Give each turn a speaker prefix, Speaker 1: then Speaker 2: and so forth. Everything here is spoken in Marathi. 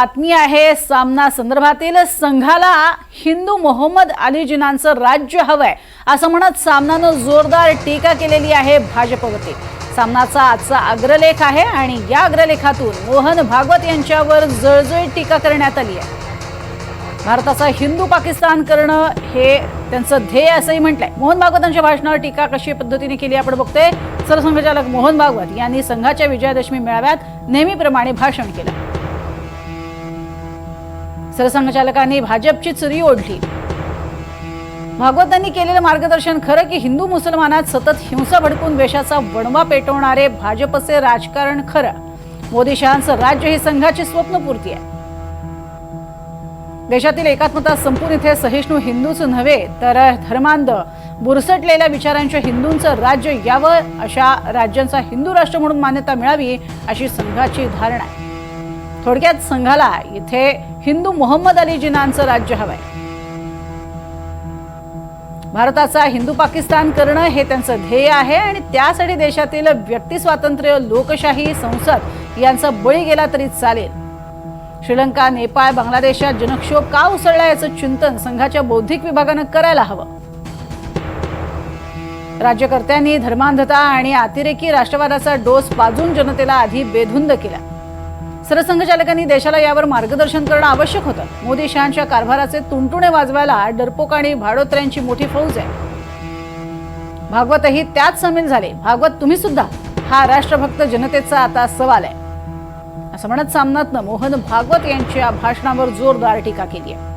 Speaker 1: बातमी आहे सामना संदर्भातील। संघाला हिंदू मोहम्मद अली जिनांचं राज्य हवंय असं म्हणत सामनानं जोरदार टीका केलेली आहे भाजपवरती। सामनाचा आजचा अग्रलेख आहे आणि या अग्रलेखातून मोहन भागवत यांच्यावर जळजळीत टीका करण्यात आली आहे। भारताचा हिंदू पाकिस्तान करणं हे त्यांचं ध्येय असंही म्हटलंय। मोहन भागवतांच्या भाषणावर टीका कशी पद्धतीने केली आपण बघतोय। सरसंघचालक मोहन भागवत यांनी संघाच्या विजयादशमी मेळाव्यात नेहमीप्रमाणे भाषण केलं। सरसंघचालकांनी भाजपची चुरी ओढली। भागवतांनी केलेलं मार्गदर्शन खरं की हिंदू मुसलमानात सतत हिंसा भडकून द्वेषाचा वणवा पेटवणारे भाजपचे राजकारण खरं। मोदी शहांचं राज्य ही संघाची स्वप्नपूर्ती आहे। देशातील एकात्मता संपून इथे सहिष्णू हिंदूच नव्हे तर धर्मांध बुरसटलेल्या विचारांच्या हिंदूंचं राज्य यावं, अशा राज्यांचा हिंदू राष्ट्र म्हणून मान्यता मिळावी अशी संघाची धारणा आहे। थोडक्यात संघाला इथे हिंदू मोहम्मद अली जिनांचं राज्य हवंय। भारताचा हिंदू पाकिस्तान करणं हे त्यांचं ध्येय आहे आणि त्यासाठी देशातील व्यक्ती स्वातंत्र्य, लोकशाही, संसद यांचा बळी गेला तरी चालेल। श्रीलंका, नेपाळ, बांगलादेशात जनक्षोभ का उसळला याचं चिंतन संघाच्या बौद्धिक विभागानं करायला हवं। राज्यकर्त्यांनी धर्मांधता आणि अतिरेकी राष्ट्रवादाचा डोस पाजून जनतेला आधी बेधुंद केला। सरसंघचालकांनी देशाला यावर मार्गदर्शन करणं आवश्यक होतं। मोदी शहांच्या कारभाराचे तुणतुणे वाजवायला डरपोक आणि भाडोत्र्यांची मोठी फौज आहे। भागवतही त्यात सामील झाले। भागवत तुम्ही सुद्धा, हा राष्ट्रभक्त जनतेचा आता सवाल आहे असं म्हणत सामनातनं मोहन भागवत यांच्या भाषणावर जोरदार टीका केली आहे।